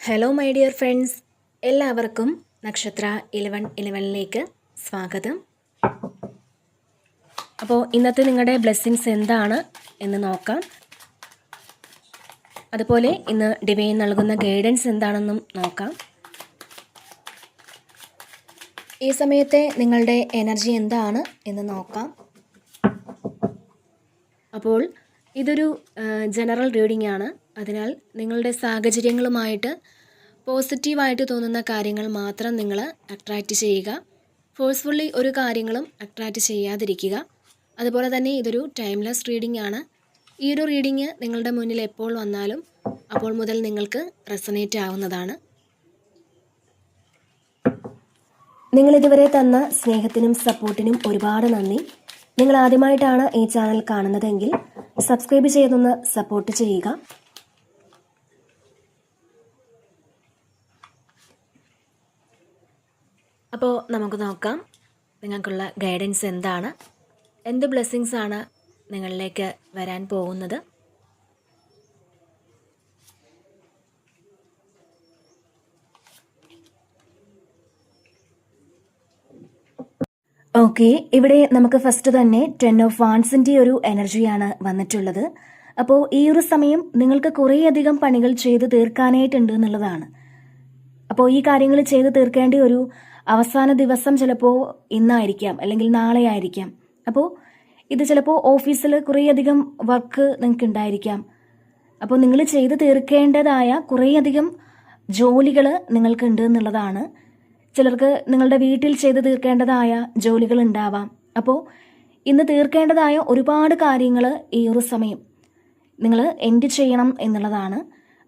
Hello my dear friends, എല്ലാവർക്കും നക്ഷത്ര 1111ലേക്ക് സ്വാഗതം. അപ്പോൾ ഇന്നത്തെ നിങ്ങളുടെ ബ്ലെസ്സിങ്സ് എന്താണ് എന്ന് നോക്കാം. അതുപോലെ ഇന്ന് ഡിവൈൻ നൽകുന്ന ഗൈഡൻസ് എന്താണെന്നും നോക്കാം. ഈ സമയത്തെ നിങ്ങളുടെ എനർജി എന്താണ് എന്ന് നോക്കാം. അപ്പോൾ ഇതൊരു ജനറൽ റീഡിംഗ് ആണ്. അതിനാൽ നിങ്ങളുടെ സാഹചര്യങ്ങളുമായിട്ട് പോസിറ്റീവായിട്ട് തോന്നുന്ന കാര്യങ്ങൾ മാത്രം നിങ്ങൾ അട്രാക്റ്റ് ചെയ്യുക. ഫോഴ്സ്ഫുള്ളി ഒരു കാര്യങ്ങളും അട്രാക്റ്റ് ചെയ്യാതിരിക്കുക. അതുപോലെ തന്നെ ഇതൊരു ടൈംലെസ് റീഡിംഗ് ആണ്. ഈ ഒരു റീഡിംഗ് നിങ്ങളുടെ മുന്നിൽ എപ്പോൾ വന്നാലും അപ്പോൾ മുതൽ നിങ്ങൾക്ക് റെസനേറ്റ് ആവുന്നതാണ്. നിങ്ങളിതുവരെ തന്ന സ്നേഹത്തിനും സപ്പോർട്ടിനും ഒരുപാട് നന്ദി. നിങ്ങൾ ആദ്യമായിട്ടാണ് ഈ ചാനൽ കാണുന്നതെങ്കിൽ സബ്സ്ക്രൈബ് ചെയ്തൊന്ന് സപ്പോർട്ട് ചെയ്യുക. അപ്പോൾ നമുക്ക് നോക്കാം നിങ്ങൾക്കുള്ള ഗൈഡൻസ് എന്താണ്, എന്ത് ബ്ലെസ്സിങ്സ് ആണ് നിങ്ങളിലേക്ക് വരാൻ പോകുന്നത്. ഓക്കെ, ഇവിടെ നമുക്ക് ഫസ്റ്റ് തന്നെ 10 ഓഫ് വാൻസിൻ്റെ ഒരു എനർജിയാണ് വന്നിട്ടുള്ളത്. അപ്പോൾ ഈ ഒരു സമയം നിങ്ങൾക്ക് കുറേയധികം പണികൾ ചെയ്ത് തീർക്കാനായിട്ടുണ്ട് എന്നുള്ളതാണ്. അപ്പോൾ ഈ കാര്യങ്ങൾ ചെയ്ത് തീർക്കേണ്ട ഒരു അവസാന ദിവസം ചിലപ്പോൾ ഇന്നായിരിക്കാം, അല്ലെങ്കിൽ നാളെ ആയിരിക്കാം. അപ്പോൾ ഇത് ചിലപ്പോൾ ഓഫീസിൽ കുറേയധികം വർക്ക് നിങ്ങൾക്ക് ഉണ്ടായിരിക്കാം. അപ്പോൾ നിങ്ങൾ ചെയ്ത് തീർക്കേണ്ടതായ കുറേയധികം ജോലികൾ നിങ്ങൾക്കുണ്ട് എന്നുള്ളതാണ്. ചിലർക്ക് നിങ്ങളുടെ വീട്ടിൽ ചെയ്ത് തീർക്കേണ്ടതായ ജോലികൾ ഉണ്ടാവാം. അപ്പോൾ ഇന്ന് തീർക്കേണ്ടതായ ഒരുപാട് കാര്യങ്ങൾ ഈ ഒരു സമയം നിങ്ങൾ എൻഡ് ചെയ്യണം എന്നുള്ളതാണ്.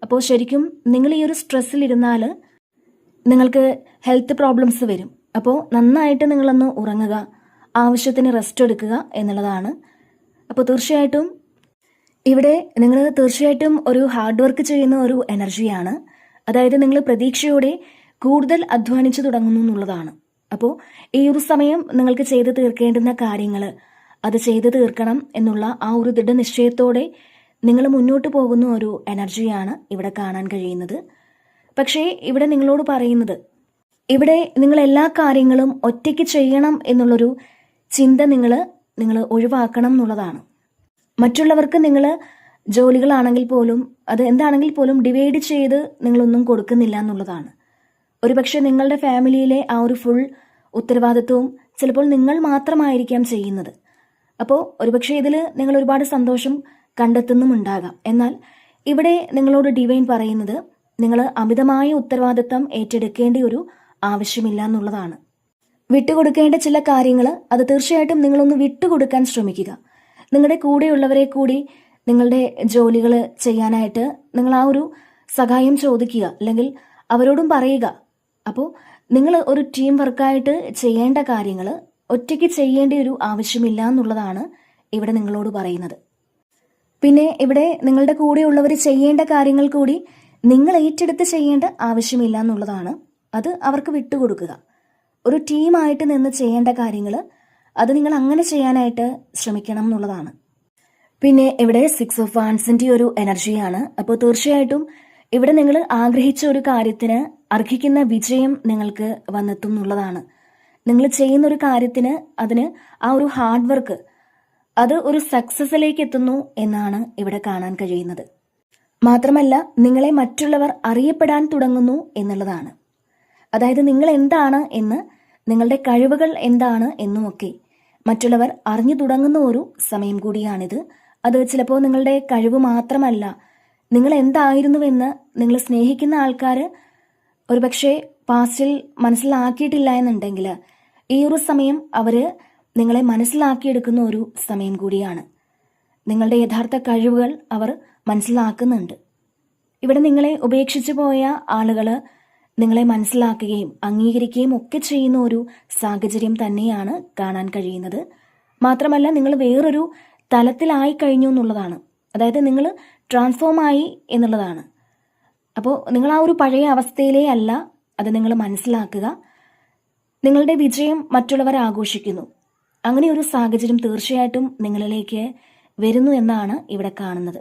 അപ്പോൾ ശരിക്കും നിങ്ങൾ ഈ ഒരു സ്ട്രെസ്സിലിരുന്നാൽ നിങ്ങൾക്ക് ഹെൽത്ത് പ്രോബ്ലംസ് വരും. അപ്പോൾ നന്നായിട്ട് നിങ്ങളൊന്ന് ഉറങ്ങുക, ആവശ്യത്തിന് റെസ്റ്റ് എടുക്കുക എന്നുള്ളതാണ്. അപ്പോൾ തീർച്ചയായിട്ടും ഇവിടെ നിങ്ങൾ തീർച്ചയായിട്ടും ഒരു ഹാർഡ് വർക്ക് ചെയ്യുന്ന ഒരു എനർജിയാണ്. അതായത് നിങ്ങൾ പ്രതീക്ഷയോടെ കൂടുതൽ അധ്വാനിച്ചു തുടങ്ങുന്നു എന്നുള്ളതാണ്. അപ്പോൾ ഈ ഒരു സമയം നിങ്ങൾക്ക് ചെയ്ത് തീർക്കേണ്ടുന്ന കാര്യങ്ങൾ അത് ചെയ്ത് തീർക്കണം എന്നുള്ള ആ ഒരു ദൃഢനിശ്ചയത്തോടെ നിങ്ങൾ മുന്നോട്ട് പോകുന്ന ഒരു എനർജിയാണ് ഇവിടെ കാണാൻ കഴിയുന്നത്. പക്ഷേ ഇവിടെ നിങ്ങളോട് പറയുന്നത്, ഇവിടെ നിങ്ങൾ എല്ലാ കാര്യങ്ങളും ഒറ്റയ്ക്ക് ചെയ്യണം എന്നുള്ളൊരു ചിന്ത നിങ്ങൾ ഒഴിവാക്കണം എന്നുള്ളതാണ്. മറ്റുള്ളവർക്ക് നിങ്ങൾ ജോലികളാണെങ്കിൽ പോലും അത് എന്താണെങ്കിൽ പോലും ഡിവൈഡ് ചെയ്ത് നിങ്ങളൊന്നും കൊടുക്കുന്നില്ല എന്നുള്ളതാണ്. ഒരുപക്ഷെ നിങ്ങളുടെ ഫാമിലിയിലെ ആ ഒരു ഫുൾ ഉത്തരവാദിത്വവും ചിലപ്പോൾ നിങ്ങൾ മാത്രമായിരിക്കാം ചെയ്യുന്നത്. അപ്പോൾ ഒരുപക്ഷെ ഇതിൽ നിങ്ങൾ ഒരുപാട് സന്തോഷം കണ്ടെത്തുന്നുമുണ്ടാകാം. എന്നാൽ ഇവിടെ നിങ്ങളോട് ഡിവൈൻ പറയുന്നത്, നിങ്ങൾ അമിതമായ ഉത്തരവാദിത്തം ഏറ്റെടുക്കേണ്ട ഒരു ആവശ്യമില്ല എന്നുള്ളതാണ്. വിട്ടുകൊടുക്കേണ്ട ചില കാര്യങ്ങൾ അത് തീർച്ചയായിട്ടും നിങ്ങളൊന്ന് വിട്ടുകൊടുക്കാൻ ശ്രമിക്കുക. നിങ്ങളുടെ കൂടെയുള്ളവരെ കൂടി നിങ്ങളുടെ ജോലികൾ ചെയ്യാനായിട്ട് നിങ്ങൾ ആ ഒരു സഹായം ചോദിക്കുക, അല്ലെങ്കിൽ അവരോടും പറയുക. അപ്പോൾ നിങ്ങൾ ഒരു ടീം വർക്കായിട്ട് ചെയ്യേണ്ട കാര്യങ്ങൾ ഒറ്റയ്ക്ക് ചെയ്യേണ്ട ഒരു ആവശ്യമില്ല എന്നുള്ളതാണ് ഇവിടെ നിങ്ങളോട് പറയുന്നത്. പിന്നെ ഇവിടെ നിങ്ങളുടെ കൂടെയുള്ളവർ ചെയ്യേണ്ട കാര്യങ്ങൾ കൂടി നിങ്ങൾ ഏറ്റെടുത്ത് ചെയ്യേണ്ട ആവശ്യമില്ല എന്നുള്ളതാണ്. അത് അവർക്ക് വിട്ടുകൊടുക്കുക. ഒരു ടീമായിട്ട് നിന്ന് ചെയ്യേണ്ട കാര്യങ്ങൾ അത് നിങ്ങൾ അങ്ങനെ ചെയ്യാനായിട്ട് ശ്രമിക്കണം എന്നുള്ളതാണ്. പിന്നെ ഇവിടെ 6 ഓഫ് വാൻസിൻ്റെ ഒരു എനർജിയാണ്. അപ്പോൾ തീർച്ചയായിട്ടും ഇവിടെ നിങ്ങൾ ആഗ്രഹിച്ച ഒരു കാര്യത്തിന് അർഹിക്കുന്ന വിജയം നിങ്ങൾക്ക് വന്നെത്തും എന്നുള്ളതാണ്. നിങ്ങൾ ചെയ്യുന്ന ഒരു കാര്യത്തിന് അതിന് ആ ഒരു ഹാർഡ് വർക്ക് അത് ഒരു സക്സസിലേക്ക് എത്തുന്നു എന്നാണ് ഇവിടെ കാണാൻ കഴിയുന്നത്. മാത്രമല്ല നിങ്ങളെ മറ്റുള്ളവർ അറിയപ്പെടാൻ തുടങ്ങുന്നു എന്നുള്ളതാണ്. അതായത് നിങ്ങൾ എന്താണ് എന്ന്, നിങ്ങളുടെ കഴിവുകൾ എന്താണ് എന്നുമൊക്കെ മറ്റുള്ളവർ അറിഞ്ഞു തുടങ്ങുന്ന ഒരു സമയം കൂടിയാണിത്. അത് ചിലപ്പോൾ നിങ്ങളുടെ കഴിവ് മാത്രമല്ല, നിങ്ങൾ എന്തായിരുന്നുവെന്ന് നിങ്ങൾ സ്നേഹിക്കുന്ന ആൾക്കാർ ഒരുപക്ഷെ പാസ്റ്റിൽ മനസ്സിലാക്കിയിട്ടില്ല എന്നുണ്ടെങ്കിൽ ഈ ഒരു സമയം അവർ നിങ്ങളെ മനസ്സിലാക്കിയെടുക്കുന്ന ഒരു സമയം കൂടിയാണ്. നിങ്ങളുടെ യഥാർത്ഥ കഴിവുകൾ അവർ മനസ്സിലാക്കുന്നുണ്ട്. ഇവിടെ നിങ്ങളെ ഉപേക്ഷിച്ചു പോയ ആളുകൾ നിങ്ങളെ മനസ്സിലാക്കുകയും അംഗീകരിക്കുകയും ഒക്കെ ചെയ്യുന്ന ഒരു സാഹചര്യം തന്നെയാണ് കാണാൻ കഴിയുന്നത്. മാത്രമല്ല നിങ്ങൾ വേറൊരു തലത്തിലായി കഴിഞ്ഞു എന്നുള്ളതാണ്. അതായത് നിങ്ങൾ ട്രാൻസ്ഫോം ആയി എന്നുള്ളതാണ്. അപ്പോൾ നിങ്ങൾ ആ ഒരു പഴയ അവസ്ഥയിലേ അല്ല, അത് നിങ്ങൾ മനസ്സിലാക്കുക. നിങ്ങളുടെ വിജയം മറ്റുള്ളവർ ആഘോഷിക്കുന്നു. അങ്ങനെ ഒരു സാഹചര്യം തീർച്ചയായിട്ടും നിങ്ങളിലേക്ക് വരുന്നു എന്നാണ് ഇവിടെ കാണുന്നത്.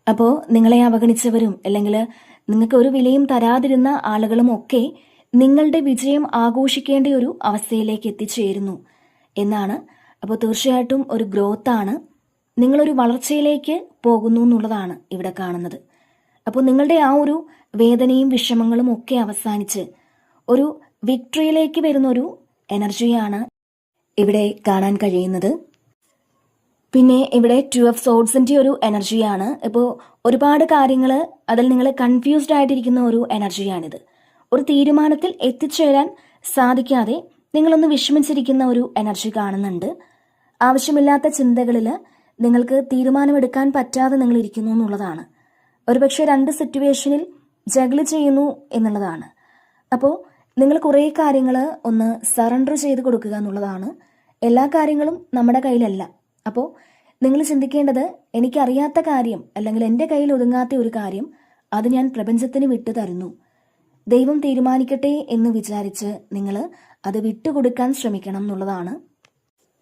അപ്പോൾ നിങ്ങളെ അവഗണിച്ചവരും അല്ലെങ്കിൽ നിങ്ങൾക്ക് ഒരു വിലയും തരാതിരുന്ന ആളുകളും ഒക്കെ നിങ്ങളുടെ വിജയം ആഘോഷിക്കേണ്ട ഒരു അവസ്ഥയിലേക്ക് എത്തിച്ചേരുന്നു എന്നാണ്. അപ്പോൾ തീർച്ചയായിട്ടും ഒരു ഗ്രോത്താണ്, നിങ്ങളൊരു വളർച്ചയിലേക്ക് പോകുന്നു എന്നുള്ളതാണ് ഇവിടെ കാണുന്നത്. അപ്പോൾ നിങ്ങളുടെ ആ ഒരു വേദനയും വിഷമങ്ങളും ഒക്കെ അവസാനിച്ച് ഒരു വിക്ടറിയിലേക്ക് വരുന്ന ഒരു എനർജിയാണ് ഇവിടെ കാണാൻ കഴിയുന്നത്. പിന്നെ ഇവിടെ 2 ഓഫ് സോഡ്സിന്റെ ഒരു എനർജിയാണ്. ഇപ്പോൾ ഒരുപാട് കാര്യങ്ങൾ അതിൽ നിങ്ങൾ കൺഫ്യൂസ്ഡ് ആയിട്ടിരിക്കുന്ന ഒരു എനർജിയാണിത്. ഒരു തീരുമാനത്തിൽ എത്തിച്ചേരാൻ സാധിക്കാതെ നിങ്ങളൊന്ന് വിഷമിച്ചിരിക്കുന്ന ഒരു എനർജി കാണുന്നുണ്ട്. ആവശ്യമില്ലാത്ത ചിന്തകളിൽ നിങ്ങൾക്ക് തീരുമാനമെടുക്കാൻ പറ്റാതെ നിങ്ങൾ ഇരിക്കുന്നു എന്നുള്ളതാണ്. ഒരുപക്ഷെ 2 സിറ്റുവേഷനിൽ ജഗിൾ ചെയ്യുന്നു എന്നുള്ളതാണ്. അപ്പോൾ നിങ്ങൾ കുറേ കാര്യങ്ങൾ ഒന്ന് സറണ്ടർ ചെയ്ത് കൊടുക്കുക എന്നുള്ളതാണ്. എല്ലാ കാര്യങ്ങളും നമ്മുടെ കയ്യിലല്ല. അപ്പോൾ നിങ്ങൾ ചിന്തിക്കേണ്ടത്, എനിക്കറിയാത്ത കാര്യം അല്ലെങ്കിൽ എൻ്റെ കയ്യിൽ ഒതുങ്ങാത്ത ഒരു കാര്യം അത് ഞാൻ പ്രപഞ്ചത്തിന് വിട്ടു തരുന്നു, ദൈവം തീരുമാനിക്കട്ടെ എന്ന് വിചാരിച്ച് നിങ്ങൾ അത് വിട്ടുകൊടുക്കാൻ ശ്രമിക്കണം എന്നുള്ളതാണ്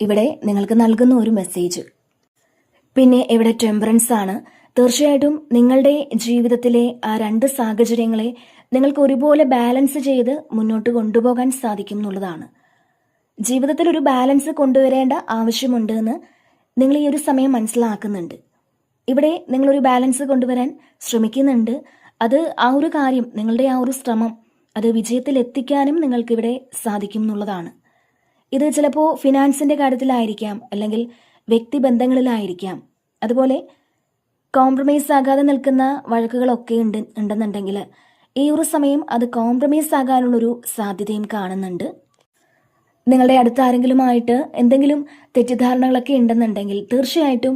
ഇവിടെ നിങ്ങൾക്ക് നൽകുന്ന ഒരു മെസ്സേജ്. പിന്നെ ഇവിടെ ടെമ്പറൻസ് ആണ്. തീർച്ചയായിട്ടും നിങ്ങളുടെ ജീവിതത്തിലെ ആ 2 സാഹചര്യങ്ങളെ നിങ്ങൾക്ക് ഒരുപോലെ ബാലൻസ് ചെയ്ത് മുന്നോട്ട് കൊണ്ടുപോകാൻ സാധിക്കും എന്നുള്ളതാണ്. ജീവിതത്തിൽ ഒരു ബാലൻസ് കൊണ്ടുവരേണ്ട ആവശ്യമുണ്ട് എന്ന് നിങ്ങൾ ഈ ഒരു സമയം മനസ്സിലാക്കുന്നുണ്ട്. ഇവിടെ നിങ്ങളൊരു ബാലൻസ് കൊണ്ടുവരാൻ ശ്രമിക്കുന്നുണ്ട്. അത് ആ ഒരു കാര്യം, നിങ്ങളുടെ ആ ഒരു ശ്രമം അത് വിജയത്തിൽ എത്തിക്കാനും നിങ്ങൾക്കിവിടെ സാധിക്കും എന്നുള്ളതാണ്. ഇത് ചിലപ്പോൾ ഫിനാൻസിൻ്റെ കാര്യത്തിലായിരിക്കാം, അല്ലെങ്കിൽ വ്യക്തിബന്ധങ്ങളിലായിരിക്കാം. അതുപോലെ കോംപ്രമൈസ് ആകാതെ നിൽക്കുന്ന വഴക്കുകളൊക്കെ ഉണ്ടെന്നുണ്ടെങ്കിൽ ഈ ഒരു സമയം അത് കോംപ്രമൈസ് ആകാനുള്ളൊരു സാധ്യതയും കാണുന്നുണ്ട്. നിങ്ങളുടെ അടുത്ത ആരെങ്കിലുമായിട്ട് എന്തെങ്കിലും തെറ്റിദ്ധാരണകളൊക്കെ ഉണ്ടെന്നുണ്ടെങ്കിൽ തീർച്ചയായിട്ടും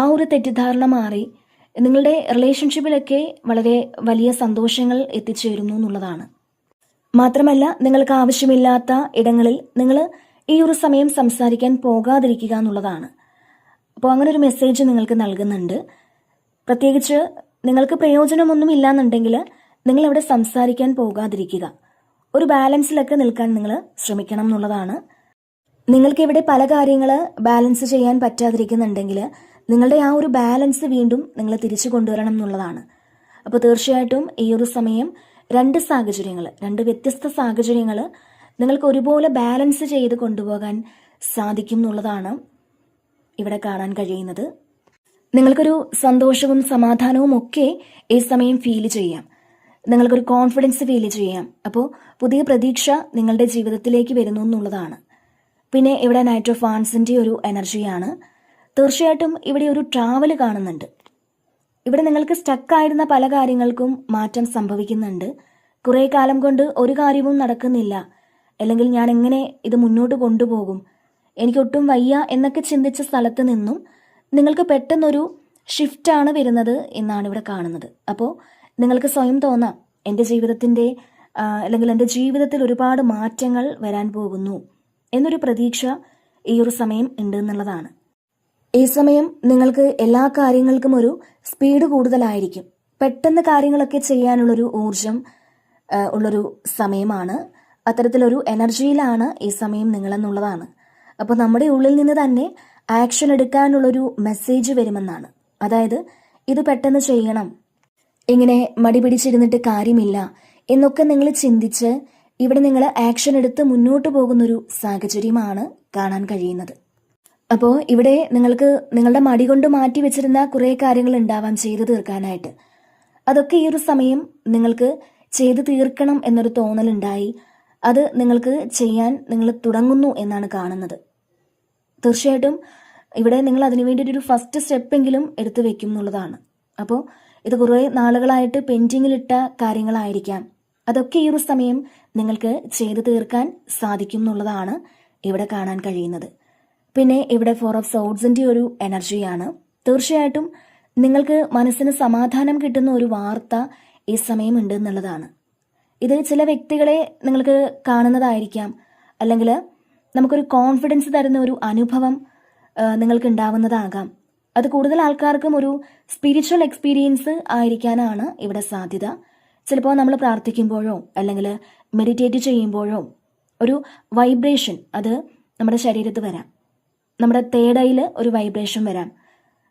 ആ ഒരു തെറ്റിദ്ധാരണ മാറി നിങ്ങളുടെ റിലേഷൻഷിപ്പിലൊക്കെ വളരെ വലിയ സന്തോഷങ്ങൾ എത്തിച്ചേരുന്നു എന്നുള്ളതാണ്. മാത്രമല്ല, നിങ്ങൾക്ക് ആവശ്യമില്ലാത്ത ഇടങ്ങളിൽ നിങ്ങൾ ഈ ഒരു സമയം സംസാരിക്കാൻ പോകാതിരിക്കുക എന്നുള്ളതാണ്. അപ്പോൾ അങ്ങനെ ഒരു മെസ്സേജ് നിങ്ങൾക്ക് നൽകുന്നുണ്ട്. പ്രത്യേകിച്ച് നിങ്ങൾക്ക് പ്രയോജനമൊന്നും ഇല്ലാന്നുണ്ടെങ്കിൽ നിങ്ങൾ അവിടെ സംസാരിക്കാൻ പോകാതിരിക്കുക. ഒരു ബാലൻസിലൊക്കെ നിൽക്കാൻ നിങ്ങൾ ശ്രമിക്കണം എന്നുള്ളതാണ്. നിങ്ങൾക്ക് ഇവിടെ പല കാര്യങ്ങൾ ബാലൻസ് ചെയ്യാൻ പറ്റാതിരിക്കുന്നുണ്ടെങ്കിൽ നിങ്ങളുടെ ആ ഒരു ബാലൻസ് വീണ്ടും നിങ്ങൾ തിരിച്ചു കൊണ്ടുവരണം എന്നുള്ളതാണ്. അപ്പോൾ തീർച്ചയായിട്ടും ഈ ഒരു സമയം 2 സാഹചര്യങ്ങൾ, 2 വ്യത്യസ്ത സാഹചര്യങ്ങൾ നിങ്ങൾക്ക് ഒരുപോലെ ബാലൻസ് ചെയ്ത് കൊണ്ടുപോകാൻ സാധിക്കും എന്നുള്ളതാണ് ഇവിടെ കാണാൻ കഴിയുന്നത്. നിങ്ങൾക്കൊരു സന്തോഷവും സമാധാനവും ഒക്കെ ഈ സമയം ഫീൽ ചെയ്യാം. നിങ്ങൾക്കൊരു കോൺഫിഡൻസ് ഫീൽ ചെയ്യാം. അപ്പോൾ പുതിയ പ്രതീക്ഷ നിങ്ങളുടെ ജീവിതത്തിലേക്ക് വരുന്നു എന്നുള്ളതാണ്. പിന്നെ ഇവിടെ നൈറ്റ് ഓഫ് വാൻസിൻ്റെ ഒരു എനർജിയാണ്. തീർച്ചയായിട്ടും ഇവിടെ ഒരു ട്രാവൽ കാണുന്നുണ്ട്. ഇവിടെ നിങ്ങൾക്ക് സ്റ്റക്കായിരുന്ന പല കാര്യങ്ങൾക്കും മാറ്റം സംഭവിക്കുന്നുണ്ട്. കുറേ കാലം കൊണ്ട് ഒരു കാര്യവും നടക്കുന്നില്ല, അല്ലെങ്കിൽ ഞാൻ എങ്ങനെ ഇത് മുന്നോട്ട് കൊണ്ടുപോകും, എനിക്കൊട്ടും വയ്യ എന്നൊക്കെ ചിന്തിച്ച സ്ഥലത്ത് നിന്നും നിങ്ങൾക്ക് പെട്ടെന്നൊരു ഷിഫ്റ്റാണ് വരുന്നത് എന്നാണ് ഇവിടെ കാണുന്നത്. അപ്പോൾ നിങ്ങൾക്ക് സ്വയം തോന്നാം, എൻ്റെ ജീവിതത്തിൻ്റെ അല്ലെങ്കിൽ എൻ്റെ ജീവിതത്തിൽ ഒരുപാട് മാറ്റങ്ങൾ വരാൻ പോകുന്നു എന്നൊരു പ്രതീക്ഷ ഈ ഒരു സമയം ഉണ്ട് എന്നുള്ളതാണ്. ഈ സമയം നിങ്ങൾക്ക് എല്ലാ കാര്യങ്ങൾക്കും ഒരു സ്പീഡ് കൂടുതലായിരിക്കും. പെട്ടെന്ന് കാര്യങ്ങളൊക്കെ ചെയ്യാനുള്ളൊരു ഊർജം ഉള്ളൊരു സമയമാണ്. അത്തരത്തിലൊരു എനർജിയിലാണ് ഈ സമയം നിങ്ങളെന്നുള്ളതാണ്. അപ്പോൾ നമ്മുടെ ഉള്ളിൽ നിന്ന് തന്നെ ആക്ഷൻ എടുക്കാനുള്ളൊരു മെസ്സേജ് വരുമെന്നാണ്. അതായത് ഇത് പെട്ടെന്ന് ചെയ്യണം, ഇങ്ങനെ മടി പിടിച്ചിരുന്നിട്ട് കാര്യമില്ല എന്നൊക്കെ നിങ്ങൾ ചിന്തിച്ച് ഇവിടെ നിങ്ങൾ ആക്ഷൻ എടുത്ത് മുന്നോട്ട് പോകുന്നൊരു സാഹചര്യമാണ് കാണാൻ കഴിയുന്നത്. അപ്പോൾ ഇവിടെ നിങ്ങൾക്ക് നിങ്ങളുടെ മടി കൊണ്ട് മാറ്റി വെച്ചിരുന്ന കുറേ കാര്യങ്ങൾ ഉണ്ടാവാം ചെയ്തു തീർക്കാനായിട്ട്. അതൊക്കെ ഈ ഒരു സമയം നിങ്ങൾക്ക് ചെയ്തു തീർക്കണം എന്നൊരു തോന്നലുണ്ടായി അത് നിങ്ങൾക്ക് ചെയ്യാൻ നിങ്ങൾ തുടങ്ങുന്നു എന്നാണ് കാണുന്നത്. തീർച്ചയായിട്ടും ഇവിടെ നിങ്ങൾ അതിനു വേണ്ടിയിട്ടൊരു ഫസ്റ്റ് സ്റ്റെപ്പെങ്കിലും എടുത്തു വെക്കും എന്നുള്ളതാണ്. അപ്പോൾ ഇത് കുറേ നാളുകളായിട്ട് പെൻഡിങ്ങിലിട്ട കാര്യങ്ങളായിരിക്കാം. അതൊക്കെ ഈ ഒരു സമയം നിങ്ങൾക്ക് ചെയ്തു തീർക്കാൻ സാധിക്കും എന്നുള്ളതാണ് ഇവിടെ കാണാൻ കഴിയുന്നത്. പിന്നെ ഇവിടെ 4 ഓഫ് സോഡ്സിൻ്റെ ഒരു എനർജിയാണ്. തീർച്ചയായിട്ടും നിങ്ങൾക്ക് മനസ്സിന് സമാധാനം കിട്ടുന്ന ഒരു വാർത്ത ഈ സമയം ഉണ്ട് എന്നുള്ളതാണ്. ഇത് ചില വ്യക്തികളെ നിങ്ങൾക്ക് കാണുന്നതായിരിക്കാം, അല്ലെങ്കിൽ നമുക്കൊരു കോൺഫിഡൻസ് തരുന്ന ഒരു അനുഭവം നിങ്ങൾക്ക് ഉണ്ടാവുന്നതാകാം. അത് കൂടുതൽ ആൾക്കാർക്കും ഒരു സ്പിരിച്വൽ എക്സ്പീരിയൻസ് ആയിരിക്കാനാണ് ഇവിടെ സാധ്യത. ചിലപ്പോൾ നമ്മൾ പ്രാർത്ഥിക്കുമ്പോഴോ അല്ലെങ്കിൽ മെഡിറ്റേറ്റ് ചെയ്യുമ്പോഴോ ഒരു വൈബ്രേഷൻ അത് നമ്മുടെ ശരീരത്ത് വരാം. നമ്മുടെ തേടയിൽ ഒരു വൈബ്രേഷൻ വരാം,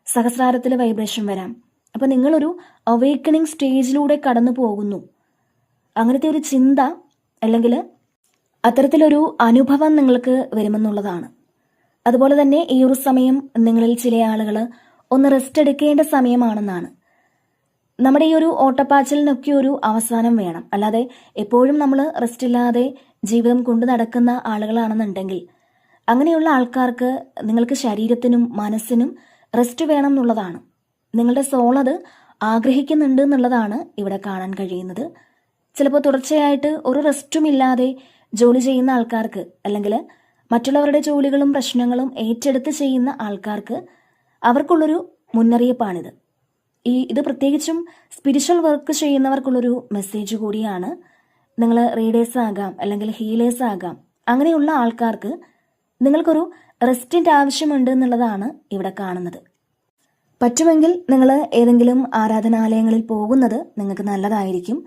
സഹസ്രാരത്തിൽ വൈബ്രേഷൻ വരാം, അപ്പം നിങ്ങളൊരു അവേക്കണിങ് സ്റ്റേജിലൂടെ കടന്നു പോകുന്നു. അങ്ങനത്തെ ഒരു ചിന്ത അല്ലെങ്കിൽ അത്തരത്തിലൊരു അനുഭവം നിങ്ങൾക്ക് വരുമെന്നുള്ളതാണ്. അതുപോലെ തന്നെ ഈ ഒരു സമയം നിങ്ങളിൽ ചില ആളുകൾ ഒന്ന് റെസ്റ്റ് എടുക്കേണ്ട സമയമാണെന്നാണ്. നമ്മുടെ ഈ ഒരു ഓട്ടപ്പാച്ചിലിനൊക്കെ ഒരു അവസാനം വേണം. അല്ലാതെ എപ്പോഴും നമ്മൾ റെസ്റ്റ് ഇല്ലാതെ ജീവിതം കൊണ്ടു നടക്കുന്ന ആളുകളാണെന്നുണ്ടെങ്കിൽ അങ്ങനെയുള്ള ആൾക്കാർക്ക് നിങ്ങൾക്ക് ശരീരത്തിനും മനസ്സിനും റെസ്റ്റ് വേണം എന്നുള്ളതാണ്. നിങ്ങളുടെ സോൾ അത് ആഗ്രഹിക്കുന്നുണ്ട് എന്നുള്ളതാണ് ഇവിടെ കാണാൻ കഴിയുന്നത്. ചിലപ്പോൾ തുടർച്ചയായിട്ട് ഒരു റെസ്റ്റും ഇല്ലാതെ ജോലി ചെയ്യുന്ന ആൾക്കാർക്ക്, അല്ലെങ്കിൽ മറ്റുള്ളവരുടെ ജോലികളും പ്രശ്നങ്ങളും ഏറ്റെടുത്ത് ചെയ്യുന്ന ആൾക്കാർക്ക് അവർക്കുള്ളൊരു മുന്നറിയിപ്പാണിത്. ഇത് പ്രത്യേകിച്ചും സ്പിരിച്വൽ വർക്ക് ചെയ്യുന്നവർക്കുള്ളൊരു മെസ്സേജ് കൂടിയാണ്. നിങ്ങൾ റീഡേഴ്സ് ആകാം, അല്ലെങ്കിൽ ഹീലേഴ്സ് ആകാം. അങ്ങനെയുള്ള ആൾക്കാർക്ക് നിങ്ങൾക്കൊരു റെസ്റ്റിൻ്റെ ആവശ്യമുണ്ട് എന്നുള്ളതാണ് ഇവിടെ കാണുന്നത്. പറ്റുമെങ്കിൽ നിങ്ങൾ ഏതെങ്കിലും ആരാധനാലയങ്ങളിൽ പോകുന്നത് നിങ്ങൾക്ക് നല്ലതായിരിക്കും.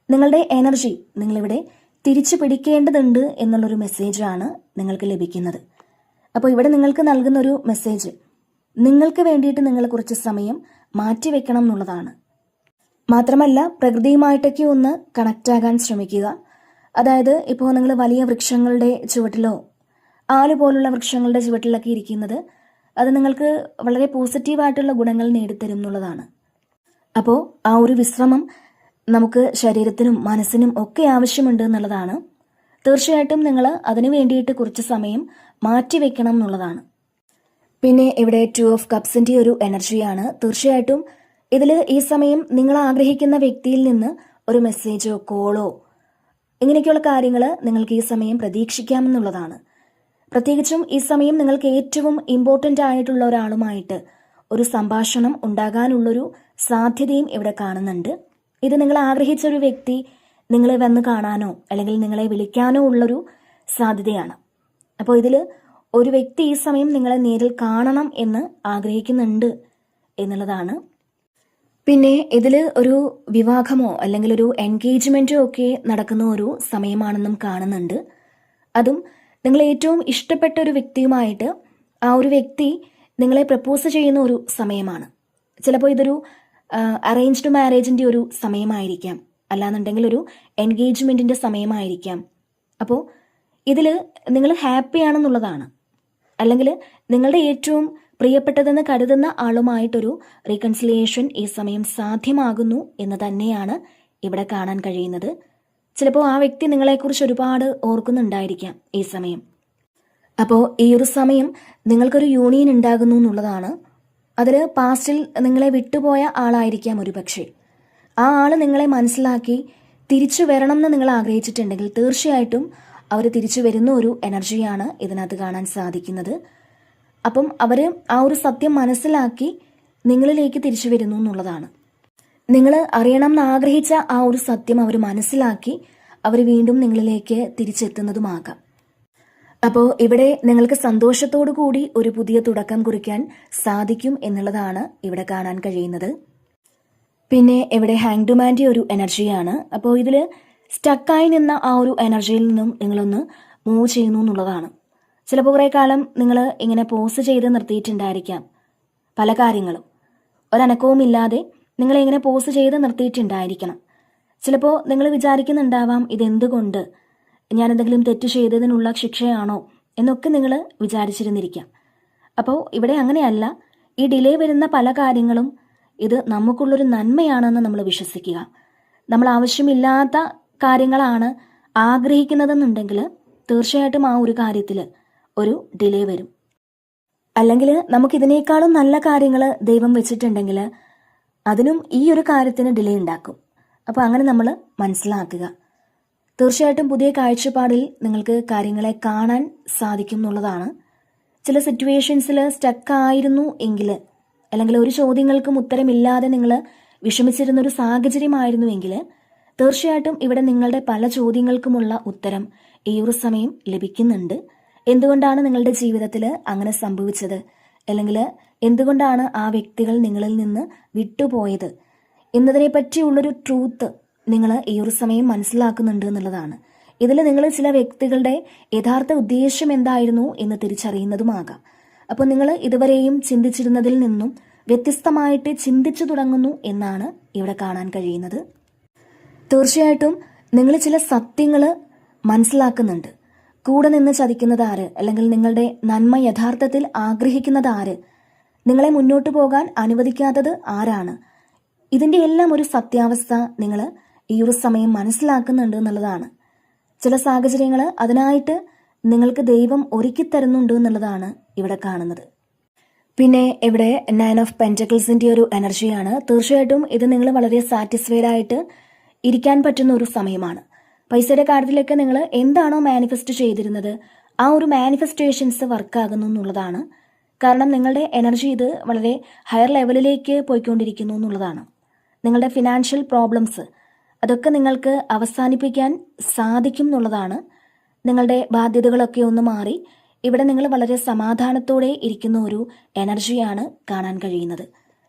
നിങ്ങളുടെ എനർജി നിങ്ങളിവിടെ തിരിച്ചു പിടിക്കേണ്ടതുണ്ട് എന്നുള്ളൊരു മെസ്സേജാണ് നിങ്ങൾക്ക് ലഭിക്കുന്നത്. അപ്പോൾ ഇവിടെ നിങ്ങൾക്ക് നൽകുന്നൊരു മെസ്സേജ് നിങ്ങൾക്ക് വേണ്ടിയിട്ട് നിങ്ങൾ കുറച്ച് സമയം മാറ്റിവെക്കണം എന്നുള്ളതാണ്. മാത്രമല്ല പ്രകൃതിയുമായിട്ടൊക്കെ ഒന്ന് കണക്റ്റ് ആകാൻ ശ്രമിക്കുക. അതായത് ഇപ്പോൾ നിങ്ങൾ വലിയ വൃക്ഷങ്ങളുടെ ചുവട്ടിലോ ആല് പോലുള്ള വൃക്ഷങ്ങളുടെ ചുവട്ടിലൊക്കെ ഇരിക്കുന്നത് അത് നിങ്ങൾക്ക് വളരെ പോസിറ്റീവായിട്ടുള്ള ഗുണങ്ങൾ നേടിത്തരും എന്നുള്ളതാണ്. അപ്പോൾ ആ ഒരു വിശ്രമം നമുക്ക് ശരീരത്തിനും മനസ്സിനും ഒക്കെ ആവശ്യമുണ്ട് എന്നുള്ളതാണ്. തീർച്ചയായിട്ടും നിങ്ങൾ അതിനു വേണ്ടിയിട്ട് കുറച്ച് സമയം മാറ്റിവെക്കണം എന്നുള്ളതാണ്. പിന്നെ ഇവിടെ 2 ഓഫ് കപ്സിൻ്റെ ഒരു എനർജിയാണ്. തീർച്ചയായിട്ടും ഇതിൽ ഈ സമയം നിങ്ങൾ ആഗ്രഹിക്കുന്ന വ്യക്തിയിൽ നിന്ന് ഒരു മെസ്സേജോ കോളോ ഇങ്ങനെയൊക്കെയുള്ള കാര്യങ്ങൾ നിങ്ങൾക്ക് ഈ സമയം പ്രതീക്ഷിക്കാമെന്നുള്ളതാണ്. പ്രത്യേകിച്ചും ഈ സമയം നിങ്ങൾക്ക് ഏറ്റവും ഇമ്പോർട്ടൻ്റ് ആയിട്ടുള്ള ഒരാളുമായിട്ട് ഒരു സംഭാഷണം ഉണ്ടാകാനുള്ളൊരു സാധ്യതയും ഇവിടെ കാണുന്നുണ്ട്. ഇത് നിങ്ങൾ ആഗ്രഹിച്ചൊരു വ്യക്തി നിങ്ങളെ വന്ന് കാണാനോ അല്ലെങ്കിൽ നിങ്ങളെ വിളിക്കാനോ ഉള്ളൊരു സാധ്യതയാണ്. അപ്പോൾ ഇതിൽ ഒരു വ്യക്തി ഈ സമയം നിങ്ങളെ നേരിൽ കാണണം എന്ന് ആഗ്രഹിക്കുന്നുണ്ട് എന്നുള്ളതാണ്. പിന്നെ ഇതിൽ ഒരു വിവാഹമോ അല്ലെങ്കിൽ ഒരു എൻഗേജ്മെൻറ്റോ ഒക്കെ നടക്കുന്ന ഒരു സമയമാണെന്നും കാണുന്നുണ്ട്. അതും നിങ്ങൾ ഏറ്റവും ഇഷ്ടപ്പെട്ട ഒരു വ്യക്തിയുമായിട്ട് ആ ഒരു വ്യക്തി നിങ്ങളെ പ്രപ്പോസ് ചെയ്യുന്ന ഒരു സമയമാണ്. ചിലപ്പോൾ ഇതൊരു അറേഞ്ച്ഡ് മാരേജിൻ്റെ ഒരു സമയമായിരിക്കാം, അല്ലാന്നുണ്ടെങ്കിൽ ഒരു എൻഗേജ്മെൻറ്റിൻ്റെ സമയമായിരിക്കാം. അപ്പോൾ ഇതിൽ നിങ്ങൾ ഹാപ്പിയാണെന്നുള്ളതാണ്. അല്ലെങ്കിൽ നിങ്ങളുടെ ഏറ്റവും പ്രിയപ്പെട്ടതെന്ന് കരുതുന്ന ആളുമായിട്ടൊരു റീകൺസിലിയേഷൻ ഈ സമയം സാധ്യമാകുന്നു എന്ന് തന്നെയാണ് ഇവിടെ കാണാൻ കഴിയുന്നത്. ചിലപ്പോൾ ആ വ്യക്തി നിങ്ങളെക്കുറിച്ച് ഒരുപാട് ഓർക്കുന്നുണ്ടായിരിക്കാം ഈ സമയം. അപ്പോൾ ഈ ഒരു സമയം നിങ്ങൾക്കൊരു യൂണിയൻ ഉണ്ടാകുന്നു എന്നുള്ളതാണ്. അതിൽ പാസ്റ്റിൽ നിങ്ങളെ വിട്ടുപോയ ആളായിരിക്കാം ഒരു പക്ഷേ. ആ ആൾ നിങ്ങളെ മനസ്സിലാക്കി തിരിച്ചു വരണം എന്ന് നിങ്ങൾ ആഗ്രഹിച്ചിട്ടുണ്ടെങ്കിൽ തീർച്ചയായിട്ടും അവർ തിരിച്ചു വരുന്ന ഒരു എനർജിയാണ് ഇതിനകത്ത് കാണാൻ സാധിക്കുന്നത്. അപ്പം അവർ ആ ഒരു സത്യം മനസ്സിലാക്കി നിങ്ങളിലേക്ക് തിരിച്ചു വരുന്നു എന്നുള്ളതാണ്. നിങ്ങൾ അറിയണം എന്ന് ആഗ്രഹിച്ച ആ ഒരു സത്യം അവർ മനസ്സിലാക്കി അവർ വീണ്ടും നിങ്ങളിലേക്ക് തിരിച്ചെത്തുന്നതുമാകാം. അപ്പോൾ ഇവിടെ നിങ്ങൾക്ക് സന്തോഷത്തോടു കൂടി ഒരു പുതിയ തുടക്കം കുറിക്കാൻ സാധിക്കും എന്നുള്ളതാണ് ഇവിടെ കാണാൻ കഴിയുന്നത്. പിന്നെ ഇവിടെ ഹാങ്ഡുമാൻ്റെ ഒരു എനർജിയാണ്. അപ്പോൾ ഇതിൽ സ്റ്റക്കായി നിന്ന ആ ഒരു എനർജിയിൽ നിന്നും നിങ്ങളൊന്ന് മൂവ് ചെയ്യുന്നു എന്നുള്ളതാണ്. ചിലപ്പോൾ കുറേ കാലം നിങ്ങൾ ഇങ്ങനെ പോസ് ചെയ്ത് നിർത്തിയിട്ടുണ്ടായിരിക്കാം പല കാര്യങ്ങളും. ഒരനക്കവും ഇല്ലാതെ നിങ്ങളിങ്ങനെ പോസ് ചെയ്ത് നിർത്തിയിട്ടുണ്ടായിരിക്കണം. ചിലപ്പോൾ നിങ്ങൾ വിചാരിക്കുന്നുണ്ടാവാം ഇതെന്തുകൊണ്ട്, ഞാൻ എന്തെങ്കിലും തെറ്റ് ചെയ്തതിനുള്ള ശിക്ഷയാണോ എന്നൊക്കെ നിങ്ങൾ വിചാരിച്ചിരുന്നിരിക്കാം. അപ്പോൾ ഇവിടെ അങ്ങനെയല്ല. ഈ ഡിലേ വരുന്ന പല കാര്യങ്ങളും ഇത് നമുക്കുള്ളൊരു നന്മയാണെന്ന് നമ്മൾ വിശ്വസിക്കുക. നമ്മൾ ആവശ്യമില്ലാത്ത കാര്യങ്ങളാണ് ആഗ്രഹിക്കുന്നതെന്നുണ്ടെങ്കിൽ തീർച്ചയായിട്ടും ആ ഒരു കാര്യത്തിൽ ഒരു ഡിലേ വരും. അല്ലെങ്കിൽ നമുക്കിതിനേക്കാളും നല്ല കാര്യങ്ങൾ ദൈവം വെച്ചിട്ടുണ്ടെങ്കിൽ അതിനും ഈ ഒരു കാര്യത്തിന് ഡിലേ ഉണ്ടാക്കും. അപ്പോൾ അങ്ങനെ നമ്മൾ മനസ്സിലാക്കുക. തീർച്ചയായിട്ടും പുതിയ കാഴ്ചപ്പാടിൽ നിങ്ങൾക്ക് കാര്യങ്ങളെ കാണാൻ സാധിക്കും എന്നുള്ളതാണ്. ചില സിറ്റുവേഷൻസിൽ സ്റ്റക്കായിരുന്നു എങ്കിൽ, അല്ലെങ്കിൽ ഒരു ചോദ്യങ്ങൾക്കും ഉത്തരമില്ലാതെ നിങ്ങൾ വിഷമിച്ചിരുന്നൊരു സാഹചര്യമായിരുന്നുവെങ്കിൽ തീർച്ചയായിട്ടും ഇവിടെ നിങ്ങളുടെ പല ചോദ്യങ്ങൾക്കുമുള്ള ഉത്തരം ഈ ഒരു സമയം ലഭിക്കുന്നുണ്ട്. എന്തുകൊണ്ടാണ് നിങ്ങളുടെ ജീവിതത്തിൽ അങ്ങനെ സംഭവിച്ചത്, അല്ലെങ്കിൽ എന്തുകൊണ്ടാണ് ആ വ്യക്തികൾ നിങ്ങളിൽ നിന്ന് വിട്ടുപോയത് എന്നതിനെ പറ്റിയുള്ളൊരു ട്രൂത്ത് നിങ്ങൾ ഈ ഒരു സമയം മനസ്സിലാക്കുന്നുണ്ട് എന്നുള്ളതാണ്. ഇതിൽ നിങ്ങൾ ചില വ്യക്തികളുടെ യഥാർത്ഥ ഉദ്ദേശം എന്തായിരുന്നു എന്ന് തിരിച്ചറിയുന്നതുമാകാം. അപ്പോൾ നിങ്ങൾ ഇതുവരെയും ചിന്തിച്ചിരുന്നതിൽ നിന്നും വ്യത്യസ്തമായിട്ട് ചിന്തിച്ചു തുടങ്ങുന്നു എന്നാണ് ഇവിടെ കാണാൻ കഴിയുന്നത്. തീർച്ചയായിട്ടും നിങ്ങൾ ചില സത്യങ്ങൾ മനസ്സിലാക്കുന്നുണ്ട്. കൂടെ നിന്ന് ചതിക്കുന്നത് ആര്, അല്ലെങ്കിൽ നിങ്ങളുടെ നന്മ യഥാർത്ഥത്തിൽ ആഗ്രഹിക്കുന്നത് ആര്, നിങ്ങളെ മുന്നോട്ട് പോകാൻ അനുവദിക്കാത്തത് ആരാണ്, ഇതിൻ്റെ എല്ലാം ഒരു സത്യാവസ്ഥ നിങ്ങൾ ഈ ഒരു സമയം മനസ്സിലാക്കുന്നുണ്ട് എന്നുള്ളതാണ്. ചില സാഹചര്യങ്ങൾ അതിനായിട്ട് നിങ്ങൾക്ക് ദൈവം ഒരുക്കി തരുന്നുണ്ട് എന്നുള്ളതാണ് ഇവിടെ കാണുന്നത്. പിന്നെ ഇവിടെ 9 ഓഫ് പെന്റക്കിൾസിന്റെ ഒരു എനർജിയാണ്. തീർച്ചയായിട്ടും ഇത് നിങ്ങൾ വളരെ സാറ്റിസ്ഫൈഡ് ആയിട്ട് ഇരിക്കാൻ പറ്റുന്ന ഒരു സമയമാണ്. പൈസയുടെ കാര്യത്തിലൊക്കെ നിങ്ങൾ എന്താണോ മാനിഫെസ്റ്റ് ചെയ്തിരുന്നത് ആ ഒരു മാനിഫെസ്റ്റേഷൻസ് വർക്കാകുന്നു എന്നുള്ളതാണ്. കാരണം നിങ്ങളുടെ എനർജി ഇത് വളരെ ഹയർ ലെവലിലേക്ക് പോയിക്കൊണ്ടിരിക്കുന്നു എന്നുള്ളതാണ്. നിങ്ങളുടെ ഫിനാൻഷ്യൽ പ്രോബ്ലംസ് അതൊക്കെ നിങ്ങൾക്ക് അവസാനിപ്പിക്കാൻ സാധിക്കും എന്നുള്ളതാണ്. നിങ്ങളുടെ ബാധ്യതകളൊക്കെ ഒന്ന് മാറി ഇവിടെ നിങ്ങൾ വളരെ സമാധാനത്തോടെ ഇരിക്കുന്ന ഒരു എനർജിയാണ് കാണാൻ കഴിയുന്നത്.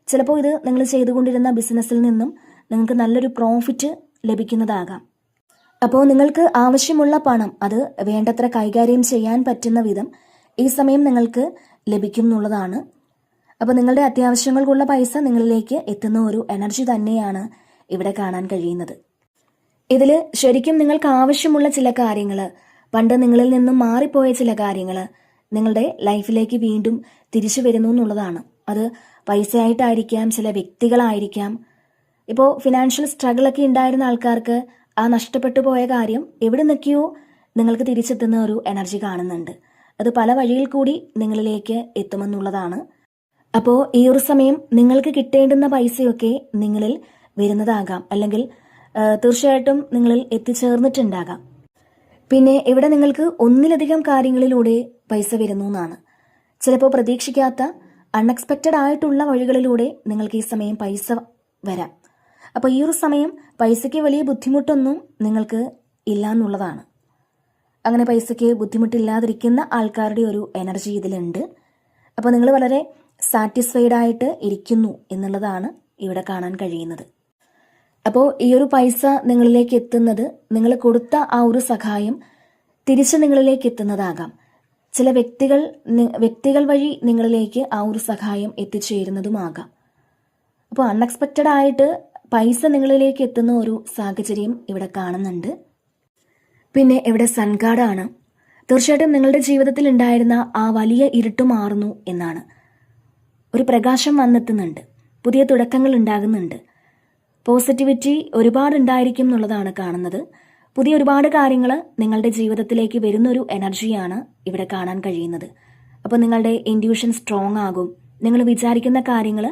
ചിലപ്പോൾ ഇത് നിങ്ങൾ ചെയ്തുകൊണ്ടിരുന്ന ബിസിനസ്സിൽ നിന്നും നിങ്ങൾക്ക് നല്ലൊരു പ്രോഫിറ്റ് ലഭിക്കുന്നതാകാം. അപ്പോൾ നിങ്ങൾക്ക് ആവശ്യമുള്ള പണം അത് വേണ്ടത്ര കൈകാര്യം ചെയ്യാൻ പറ്റുന്ന വിധം ഈ സമയം നിങ്ങൾക്ക് ലഭിക്കും എന്നുള്ളതാണ്. അപ്പോൾ നിങ്ങളുടെ അത്യാവശ്യങ്ങൾക്കുള്ള പൈസ നിങ്ങളിലേക്ക് എത്തുന്ന ഒരു എനർജി തന്നെയാണ് ഇവിടെ കാണാൻ കഴിയുന്നത്. ഇതിൽ ശരിക്കും നിങ്ങൾക്ക് ആവശ്യമുള്ള ചില കാര്യങ്ങൾ, പണ്ട് നിങ്ങളിൽ നിന്നും മാറിപ്പോയ ചില കാര്യങ്ങൾ നിങ്ങളുടെ ലൈഫിലേക്ക് വീണ്ടും തിരിച്ചു വരുന്നു എന്നുള്ളതാണ്. അത് പൈസയായിട്ടായിരിക്കാം, ചില വ്യക്തികളായിരിക്കാം. ഇപ്പോൾ ഫിനാൻഷ്യൽ സ്ട്രഗിളൊക്കെ ഉണ്ടായിരുന്ന ആൾക്കാർക്ക് ആ നഷ്ടപ്പെട്ടു പോയ കാര്യം എവിടെ നിൽക്കുകയോ നിങ്ങൾക്ക് തിരിച്ചെത്തുന്ന ഒരു എനർജി കാണുന്നുണ്ട്. അത് പല വഴിയിൽ കൂടി നിങ്ങളിലേക്ക് എത്തുമെന്നുള്ളതാണ്. അപ്പോൾ ഈ ഒരു സമയം നിങ്ങൾക്ക് കിട്ടേണ്ടുന്ന പൈസയൊക്കെ നിങ്ങളിൽ വരുന്നതാകാം, അല്ലെങ്കിൽ തീർച്ചയായിട്ടും നിങ്ങളിൽ എത്തിച്ചേർന്നിട്ടുണ്ടാകാം. പിന്നെ ഇവിടെ നിങ്ങൾക്ക് ഒന്നിലധികം കാര്യങ്ങളിലൂടെ പൈസ വരുന്നു എന്നാണ്. ചിലപ്പോൾ പ്രതീക്ഷിക്കാത്ത അൺഎക്സ്പെക്റ്റഡ് ആയിട്ടുള്ള വഴികളിലൂടെ നിങ്ങൾക്ക് ഈ സമയം പൈസ വരാം. അപ്പോൾ ഈ ഒരു സമയം പൈസയ്ക്ക് വലിയ ബുദ്ധിമുട്ടൊന്നും നിങ്ങൾക്ക് ഇല്ല എന്നുള്ളതാണ്. അങ്ങനെ പൈസയ്ക്ക് ബുദ്ധിമുട്ടില്ലാതിരിക്കുന്ന ആൾക്കാരുടെ ഒരു എനർജി ഇതിലുണ്ട്. അപ്പോൾ നിങ്ങൾ വളരെ സാറ്റിസ്ഫൈഡ് ആയിട്ട് ഇരിക്കുന്നു എന്നുള്ളതാണ് ഇവിടെ കാണാൻ കഴിയുന്നത്. അപ്പോൾ ഈ ഒരു പൈസ നിങ്ങളിലേക്ക് എത്തുന്നത് നിങ്ങൾ കൊടുത്ത ആ ഒരു സഹായം തിരിച്ച് നിങ്ങളിലേക്ക് എത്തുന്നതാകാം. ചില വ്യക്തികൾ വഴി നിങ്ങളിലേക്ക് ആ ഒരു സഹായം എത്തിച്ചേരുന്നതുമാകാം. അപ്പോൾ അൺഎക്സ്പെക്റ്റഡ് ആയിട്ട് പൈസ നിങ്ങളിലേക്ക് എത്തുന്ന ഒരു സാഹചര്യം ഇവിടെ കാണുന്നുണ്ട്. പിന്നെ ഇവിടെ സൺ കാർഡാണ്. തീർച്ചയായിട്ടും നിങ്ങളുടെ ജീവിതത്തിൽ ഉണ്ടായിരുന്ന ആ വലിയ ഇരുട്ട് മാറുന്നു എന്നാണ്. ഒരു പ്രകാശം വന്നെത്തുന്നുണ്ട്, പുതിയ തുടക്കങ്ങൾ ഉണ്ടാകുന്നുണ്ട്, പോസിറ്റിവിറ്റി ഒരുപാട് ഉണ്ടായിരിക്കും എന്നുള്ളതാണ് കാണുന്നത്. പുതിയ ഒരുപാട് കാര്യങ്ങൾ നിങ്ങളുടെ ജീവിതത്തിലേക്ക് വരുന്നൊരു എനർജിയാണ് ഇവിടെ കാണാൻ കഴിയുന്നത്. അപ്പോൾ നിങ്ങളുടെ ഇൻറ്റ്യൂഷൻ സ്ട്രോങ് ആകും. നിങ്ങൾ വിചാരിക്കുന്ന കാര്യങ്ങൾ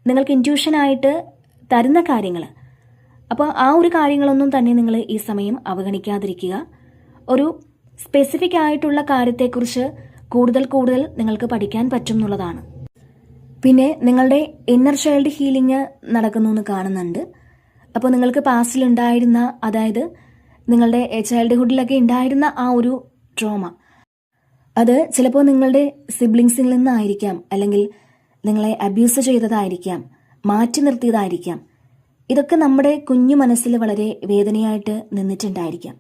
നിങ്ങൾക്ക് ഇൻറ്റ്യൂഷനായിട്ട് തരുന്ന കാര്യങ്ങൾ, അപ്പോൾ ആ ഒരു കാര്യങ്ങളൊന്നും തന്നെ നിങ്ങൾ ഈ സമയം അവഗണിക്കാതിരിക്കുക. ഒരു സ്പെസിഫിക് ആയിട്ടുള്ള കാര്യത്തെക്കുറിച്ച് കൂടുതൽ നിങ്ങൾക്ക് പഠിക്കാൻ പറ്റും എന്നുള്ളതാണ്. പിന്നെ നിങ്ങളുടെ ഇന്നർ ചൈൽഡ് ഹീലിംഗ് നടക്കുന്നു എന്ന് കാണുന്നുണ്ട്. അപ്പോൾ നിങ്ങൾക്ക് പാസ്റ്റിൽ ഉണ്ടായിരുന്ന, അതായത് നിങ്ങളുടെ ചൈൽഡ്ഹുഡിലൊക്കെ ഉണ്ടായിരുന്ന ആ ഒരു ട്രോമ, അത് ചിലപ്പോൾ നിങ്ങളുടെ സിബ്ലിങ്സിൽ നിന്നായിരിക്കാം, അല്ലെങ്കിൽ നിങ്ങളെ അബ്യൂസ് ചെയ്തതായിരിക്കാം, മാറ്റി നിർത്തിയതായിരിക്കാം. ഇതൊക്കെ നമ്മുടെ കുഞ്ഞു മനസ്സിൽ വളരെ വേദനയായിട്ട് നിന്നിട്ടുണ്ടായിരിക്കാം.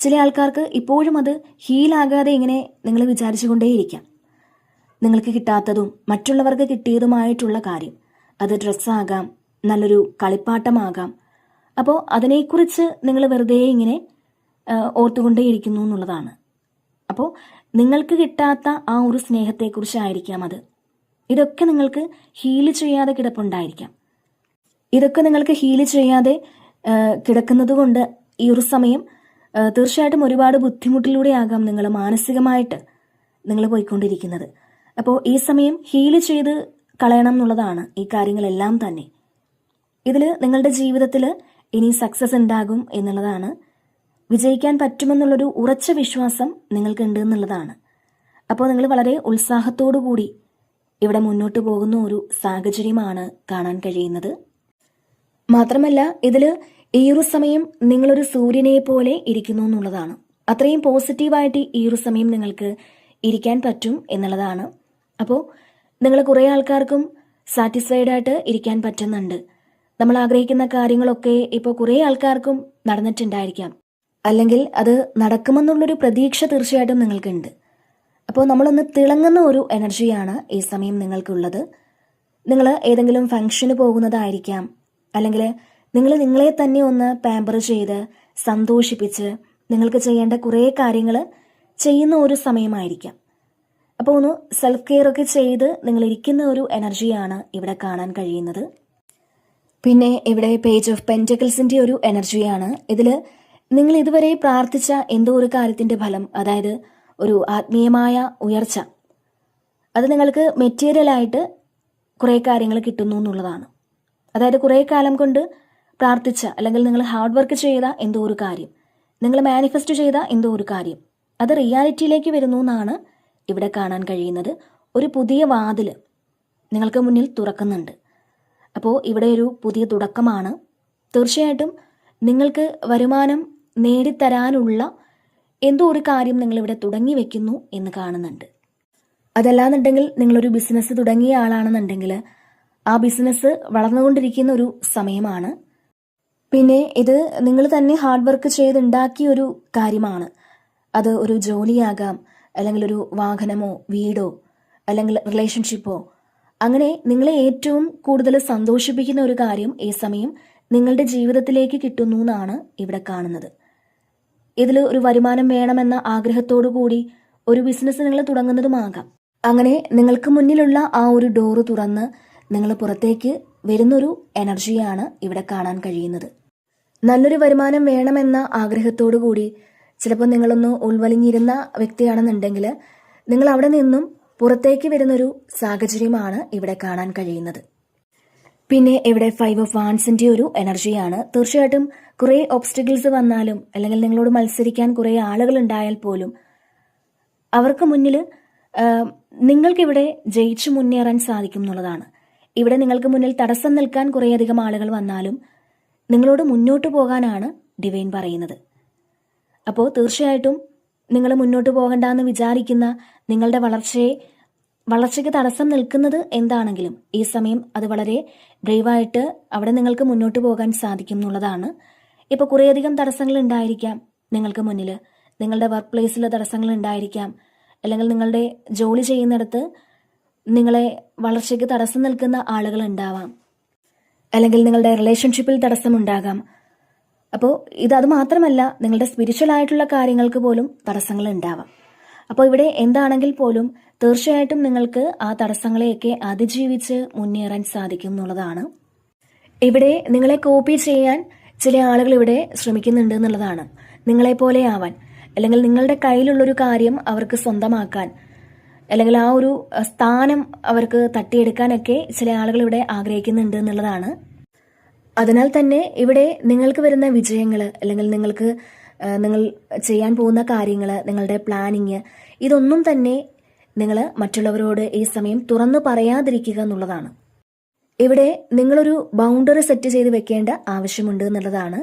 ചില ആൾക്കാർക്ക് ഇപ്പോഴും അത് ഹീലാകാതെ ഇങ്ങനെ നിങ്ങൾ വിചാരിച്ചുകൊണ്ടേയിരിക്കാം. നിങ്ങൾക്ക് കിട്ടാത്തതും മറ്റുള്ളവർക്ക് കിട്ടിയതുമായിട്ടുള്ള കാര്യം, അത് ഡ്രസ്സാകാം, നല്ലൊരു കളിപ്പാട്ടമാകാം. അപ്പോൾ അതിനെക്കുറിച്ച് നിങ്ങൾ വെറുതെ ഇങ്ങനെ ഓർത്തുകൊണ്ടേയിരിക്കുന്നു എന്നുള്ളതാണ്. അപ്പോൾ നിങ്ങൾക്ക് കിട്ടാത്ത ആ ഒരു സ്നേഹത്തെക്കുറിച്ചായിരിക്കാം അത്. ഇതൊക്കെ നിങ്ങൾക്ക് ഹീല് ചെയ്യാതെ കിടപ്പുണ്ടായിരിക്കാം. ഇതൊക്കെ നിങ്ങൾക്ക് ഹീല് ചെയ്യാതെ കിടക്കുന്നത് കൊണ്ട് ഈ ഒരു സമയം തീർച്ചയായിട്ടും ഒരുപാട് ബുദ്ധിമുട്ടിലൂടെ ആകാം നിങ്ങൾ മാനസികമായിട്ട് നിങ്ങൾ പോയിക്കൊണ്ടിരിക്കുന്നത്. അപ്പോൾ ഈ സമയം ഹീല് ചെയ്ത് കളയണം എന്നുള്ളതാണ് ഈ കാര്യങ്ങളെല്ലാം തന്നെ. ഇതിൽ നിങ്ങളുടെ ജീവിതത്തിൽ ഇനി സക്സസ് ഉണ്ടാകും എന്നുള്ളതാണ്. വിജയിക്കാൻ പറ്റുമെന്നുള്ളൊരു ഉറച്ച വിശ്വാസം നിങ്ങൾക്കുണ്ട് എന്നുള്ളതാണ്. അപ്പോൾ നിങ്ങൾ വളരെ ഉത്സാഹത്തോടു കൂടി ഇവിടെ മുന്നോട്ട് പോകുന്ന ഒരു സാഹചര്യമാണ് കാണാൻ കഴിയുന്നത്. മാത്രമല്ല ഇതിൽ ഈ ഒരു സമയം നിങ്ങളൊരു സൂര്യനെ പോലെ ഇരിക്കുന്നു എന്നുള്ളതാണ്. അത്രയും പോസിറ്റീവായിട്ട് ഈ ഒരു സമയം നിങ്ങൾക്ക് ഇരിക്കാൻ പറ്റും എന്നുള്ളതാണ്. അപ്പോൾ നിങ്ങൾ കുറേ ആൾക്കാർക്കും സാറ്റിസ്ഫൈഡ് ആയിട്ട് ഇരിക്കാൻ പറ്റുന്നുണ്ട്. നമ്മൾ ആഗ്രഹിക്കുന്ന കാര്യങ്ങളൊക്കെ ഇപ്പോൾ കുറേ ആൾക്കാർക്കും നടന്നിട്ടുണ്ടായിരിക്കാം, അല്ലെങ്കിൽ അത് നടക്കുമെന്നുള്ളൊരു പ്രതീക്ഷ തീർച്ചയായിട്ടും നിങ്ങൾക്കുണ്ട്. അപ്പോൾ നമ്മളൊന്ന് തിളങ്ങുന്ന ഒരു എനർജിയാണ് ഈ സമയം നിങ്ങൾക്കുള്ളത്. നിങ്ങൾ ഏതെങ്കിലും ഫംഗ്ഷന് പോകുന്നതായിരിക്കാം, അല്ലെങ്കിൽ നിങ്ങൾ നിങ്ങളെ തന്നെ ഒന്ന് പാമ്പർ ചെയ്ത് സന്തോഷിപ്പിച്ച് നിങ്ങൾക്ക് ചെയ്യേണ്ട കുറേ കാര്യങ്ങൾ ചെയ്യുന്ന ഒരു സമയമായിരിക്കാം. അപ്പോൾ ഒന്ന് സെൽഫ് കെയർ ഒക്കെ ചെയ്ത് നിങ്ങൾ ഇരിക്കുന്ന ഒരു എനർജിയാണ് ഇവിടെ കാണാൻ കഴിയുന്നത്. പിന്നെ ഇവിടെ പേജ് ഓഫ് പെന്റക്കിൾസിന്റെ ഒരു എനർജിയാണ്. ഇതിൽ നിങ്ങൾ ഇതുവരെ പ്രാർത്ഥിച്ച എന്തോ ഒരു കാര്യത്തിന്റെ ഫലം, അതായത് ഒരു ആത്മീയമായ ഉയർച്ച, അത് നിങ്ങൾക്ക് മെറ്റീരിയലായിട്ട് കുറേ കാര്യങ്ങൾ കിട്ടുന്നു എന്നുള്ളതാണ്. അതായത് കുറേ കാലം കൊണ്ട് പ്രാർത്ഥിച്ച അല്ലെങ്കിൽ നിങ്ങൾ ഹാർഡ് വർക്ക് ചെയ്ത എന്തോ ഒരു കാര്യം, നിങ്ങൾ മാനിഫെസ്റ്റ് ചെയ്ത എന്തോ ഒരു കാര്യം, അത് റിയാലിറ്റിയിലേക്ക് വരുന്നു എന്നാണ് ഇവിടെ കാണാൻ കഴിയുന്നത്. ഒരു പുതിയ വാതിൽ നിങ്ങൾക്ക് മുന്നിൽ തുറക്കുന്നുണ്ട്. അപ്പോൾ ഇവിടെ ഒരു പുതിയ തുടക്കമാണ്. തീർച്ചയായിട്ടും നിങ്ങൾക്ക് വരുമാനം നേടിത്തരാനുള്ള എന്തോ ഒരു കാര്യം നിങ്ങളിവിടെ തുടങ്ങി വെക്കുന്നു എന്ന് കാണുന്നുണ്ട്. അതല്ലാന്നുണ്ടെങ്കിൽ നിങ്ങളൊരു ബിസിനസ് തുടങ്ങിയ ആളാണെന്നുണ്ടെങ്കിൽ ആ ബിസിനസ് വളർന്നുകൊണ്ടിരിക്കുന്ന ഒരു സമയമാണ്. പിന്നെ ഇത് നിങ്ങൾ തന്നെ ഹാർഡ് വർക്ക് ചെയ്തുണ്ടാക്കിയ ഒരു കാര്യമാണ്. അത് ഒരു ജോലിയാകാം, അല്ലെങ്കിൽ ഒരു വാഹനമോ വീടോ അല്ലെങ്കിൽ റിലേഷൻഷിപ്പോ, അങ്ങനെ നിങ്ങളെ ഏറ്റവും കൂടുതൽ സന്തോഷിപ്പിക്കുന്ന ഒരു കാര്യം ഈ സമയം നിങ്ങളുടെ ജീവിതത്തിലേക്ക് കിട്ടുന്നു എന്നാണ് ഇവിടെ കാണുന്നത്. ഇതിൽ ഒരു വരുമാനം വേണമെന്ന ആഗ്രഹത്തോടു കൂടി ഒരു ബിസിനസ് നിങ്ങൾ തുടങ്ങുന്നതുമാകാം. അങ്ങനെ നിങ്ങൾക്ക് മുന്നിലുള്ള ആ ഒരു ഡോറ് തുറന്ന് നിങ്ങൾ പുറത്തേക്ക് വരുന്നൊരു എനർജിയാണ് ഇവിടെ കാണാൻ കഴിയുന്നത്. നല്ലൊരു വരുമാനം വേണമെന്ന ആഗ്രഹത്തോടു കൂടി ചിലപ്പോൾ നിങ്ങളൊന്ന് ഉൾവലിഞ്ഞിരുന്ന വ്യക്തിയാണെന്നുണ്ടെങ്കിൽ നിങ്ങൾ അവിടെ നിന്നും പുറത്തേക്ക് വരുന്നൊരു സാഹചര്യമാണ് ഇവിടെ കാണാൻ കഴിയുന്നത്. പിന്നെ ഇവിടെ 5 ഓഫ് വാൻസിന്റെ ഒരു എനർജിയാണ്. തീർച്ചയായിട്ടും കുറേ ഒബ്സ്റ്റക്കിൾസ് വന്നാലും അല്ലെങ്കിൽ നിങ്ങളോട് മത്സരിക്കാൻ കുറേ ആളുകൾ ഉണ്ടായാൽ പോലും അവർക്ക് മുന്നിൽ നിങ്ങൾക്കിവിടെ ജയിച്ചു മുന്നേറാൻ സാധിക്കും എന്നുള്ളതാണ്. ഇവിടെ നിങ്ങൾക്ക് മുന്നിൽ തടസ്സം നിൽക്കാൻ കുറേയധികം ആളുകൾ വന്നാലും നിങ്ങളോട് മുന്നോട്ട് പോകാനാണ് ഡിവൈൻ പറയുന്നത്. അപ്പോൾ തീർച്ചയായിട്ടും നിങ്ങൾ മുന്നോട്ട് പോകണ്ടെന്ന് വിചാരിക്കുന്ന നിങ്ങളുടെ വളർച്ചയ്ക്ക് തടസ്സം നിൽക്കുന്നത് എന്താണെങ്കിലും ഈ സമയം അത് വളരെ ബ്രേവായിട്ട് അവിടെ നിങ്ങൾക്ക് മുന്നോട്ട് പോകാൻ സാധിക്കും എന്നുള്ളതാണ്. ഇപ്പോൾ കുറേയധികം തടസ്സങ്ങൾ ഉണ്ടായിരിക്കാം നിങ്ങൾക്ക് മുന്നിൽ. നിങ്ങളുടെ വർക്ക് പ്ലേസിൽ തടസ്സങ്ങൾ ഉണ്ടായിരിക്കാം, അല്ലെങ്കിൽ നിങ്ങളുടെ ജോലി ചെയ്യുന്നിടത്ത് നിങ്ങളെ വളർച്ചയ്ക്ക് തടസ്സം നിൽക്കുന്ന ആളുകൾ ഉണ്ടാവാം, അല്ലെങ്കിൽ നിങ്ങളുടെ റിലേഷൻഷിപ്പിൽ തടസ്സമുണ്ടാകാം. അപ്പോൾ അത് മാത്രമല്ല, നിങ്ങളുടെ സ്പിരിച്വൽ ആയിട്ടുള്ള കാര്യങ്ങൾക്ക് പോലും തടസ്സങ്ങൾ ഉണ്ടാവാം. അപ്പോൾ ഇവിടെ എന്താണെങ്കിൽ പോലും തീർച്ചയായിട്ടും നിങ്ങൾക്ക് ആ തടസ്സങ്ങളെയൊക്കെ അതിജീവിച്ച് മുന്നേറാൻ സാധിക്കും എന്നുള്ളതാണ്. ഇവിടെ നിങ്ങളെ കോപ്പി ചെയ്യാൻ ചില ആളുകൾ ഇവിടെ ശ്രമിക്കുന്നുണ്ട് എന്നുള്ളതാണ്. നിങ്ങളെപ്പോലെ ആവാൻ, അല്ലെങ്കിൽ നിങ്ങളുടെ കയ്യിലുള്ളൊരു കാര്യം അവർക്ക് സ്വന്തമാക്കാൻ, അല്ലെങ്കിൽ ആ ഒരു സ്ഥാനം അവർക്ക് തട്ടിയെടുക്കാനൊക്കെ ചില ആളുകൾ ഇവിടെ ആഗ്രഹിക്കുന്നുണ്ട് എന്നുള്ളതാണ്. അതിനാൽ തന്നെ ഇവിടെ നിങ്ങൾക്ക് വരുന്ന വിജയങ്ങൾ, അല്ലെങ്കിൽ നിങ്ങൾ ചെയ്യാൻ പോകുന്ന കാര്യങ്ങൾ, നിങ്ങളുടെ പ്ലാനിങ്, ഇതൊന്നും തന്നെ നിങ്ങൾ മറ്റുള്ളവരോട് ഈ സമയം തുറന്നു പറയാതിരിക്കുക എന്നുള്ളതാണ്. ഇവിടെ നിങ്ങളൊരു ബൗണ്ടറി സെറ്റ് ചെയ്ത് വെക്കേണ്ട ആവശ്യമുണ്ട് എന്നുള്ളതാണ്.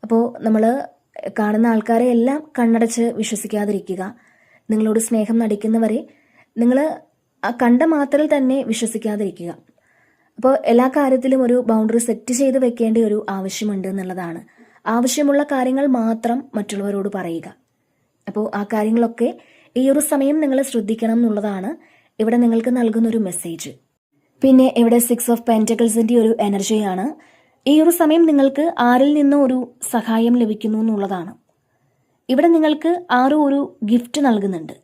അപ്പോൾ നമ്മൾ കാണുന്ന ആൾക്കാരെ എല്ലാം കണ്ണടച്ച് വിശ്വസിക്കാതിരിക്കുക. നിങ്ങളോട് സ്നേഹം നടിക്കുന്നവരെ നിങ്ങൾ ആ കണ്ട മാത്രയിൽ തന്നെ വിശ്വസിക്കാതിരിക്കുക. അപ്പോൾ എല്ലാ കാര്യത്തിലും ഒരു ബൗണ്ടറി സെറ്റ് ചെയ്ത് വെക്കേണ്ട ഒരു ആവശ്യമുണ്ട് എന്നുള്ളതാണ്. ആവശ്യമുള്ള കാര്യങ്ങൾ മാത്രം മറ്റുള്ളവരോട് പറയുക. അപ്പോൾ ആ കാര്യങ്ങളൊക്കെ ഈ ഒരു സമയം നിങ്ങൾ ശ്രദ്ധിക്കണം എന്നുള്ളതാണ് ഇവിടെ നിങ്ങൾക്ക് നൽകുന്നൊരു മെസ്സേജ്. പിന്നെ ഇവിടെ 6 ഓഫ് പെന്റക്കിൾസിന്റെ ഒരു എനർജിയാണ്. ഈ ഒരു സമയം നിങ്ങൾക്ക് ആരിൽ നിന്നും ഒരു സഹായം ലഭിക്കുന്നു എന്നുള്ളതാണ്. ഇവിടെ നിങ്ങൾക്ക് ആരും ഒരു ഗിഫ്റ്റ് നൽകുന്നുണ്ട്.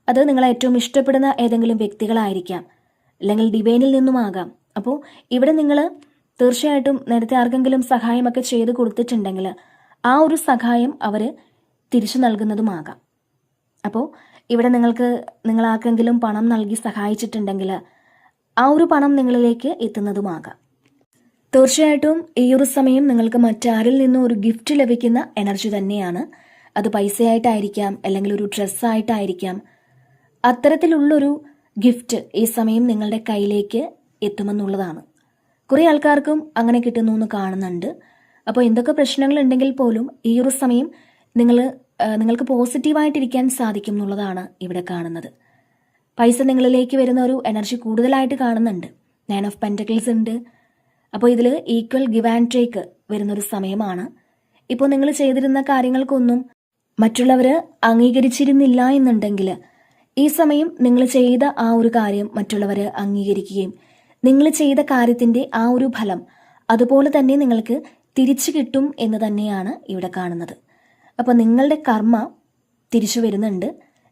അത് നിങ്ങൾ ഏറ്റവും ഇഷ്ടപ്പെടുന്ന ഏതെങ്കിലും വ്യക്തികളായിരിക്കാം, അല്ലെങ്കിൽ ഡിവൈനിൽ നിന്നുമാകാം. അപ്പോൾ ഇവിടെ നിങ്ങൾ തീർച്ചയായിട്ടും നേരത്തെ ആർക്കെങ്കിലും സഹായമൊക്കെ ചെയ്ത് കൊടുത്തിട്ടുണ്ടെങ്കിൽ ആ ഒരു സഹായം അവർ തിരിച്ചു നൽകുന്നതുമാകാം. അപ്പോൾ ഇവിടെ നിങ്ങൾ ആർക്കെങ്കിലും പണം നൽകി സഹായിച്ചിട്ടുണ്ടെങ്കിൽ ആ ഒരു പണം നിങ്ങളിലേക്ക് എത്തുന്നതുമാകാം. തീർച്ചയായിട്ടും ഈ ഒരു സമയം നിങ്ങൾക്ക് മറ്റാരിൽ നിന്നും ഒരു ഗിഫ്റ്റ് ലഭിക്കുന്ന എനർജി തന്നെയാണ്. അത് പൈസയായിട്ടായിരിക്കാം, അല്ലെങ്കിൽ ഒരു ഡ്രസ്സായിട്ടായിരിക്കാം. അത്തരത്തിലുള്ളൊരു ഗിഫ്റ്റ് ഈ സമയം നിങ്ങളുടെ കയ്യിലേക്ക് എത്തുമെന്നുള്ളതാണ്. കുറേ ആൾക്കാർക്കും അങ്ങനെ കിട്ടുന്നു എന്ന് കാണുന്നുണ്ട്. അപ്പോൾ എന്തൊക്കെ പ്രശ്നങ്ങളുണ്ടെങ്കിൽ പോലും ഈ ഒരു സമയം നിങ്ങൾക്ക് പോസിറ്റീവായിട്ടിരിക്കാൻ സാധിക്കും എന്നുള്ളതാണ് ഇവിടെ കാണുന്നത്. പൈസ നിങ്ങളിലേക്ക് വരുന്ന ഒരു എനർജി കൂടുതലായിട്ട് കാണുന്നുണ്ട്. 9 ഓഫ് പെന്റക്കിൾസ് ഉണ്ട്. അപ്പോൾ ഇതിൽ ഈക്വൽ ഗിവ് ആൻഡ് ടേക്ക് വരുന്നൊരു സമയമാണ്. ഇപ്പോൾ നിങ്ങൾ ചെയ്തിരുന്ന കാര്യങ്ങൾക്കൊന്നും മറ്റുള്ളവർ അംഗീകരിച്ചിരുന്നില്ല എന്നുണ്ടെങ്കിൽ ഈ സമയം നിങ്ങൾ ചെയ്ത ആ ഒരു കാര്യം മറ്റുള്ളവർ അംഗീകരിക്കുകയും നിങ്ങൾ ചെയ്ത കാര്യത്തിൻ്റെ ആ ഒരു ഫലം അതുപോലെ തന്നെ നിങ്ങൾക്ക് തിരിച്ചു കിട്ടും എന്ന് തന്നെയാണ് ഇവിടെ കാണുന്നത്. അപ്പോൾ നിങ്ങളുടെ കർമ്മ തിരിച്ചു വരുന്നുണ്ട്.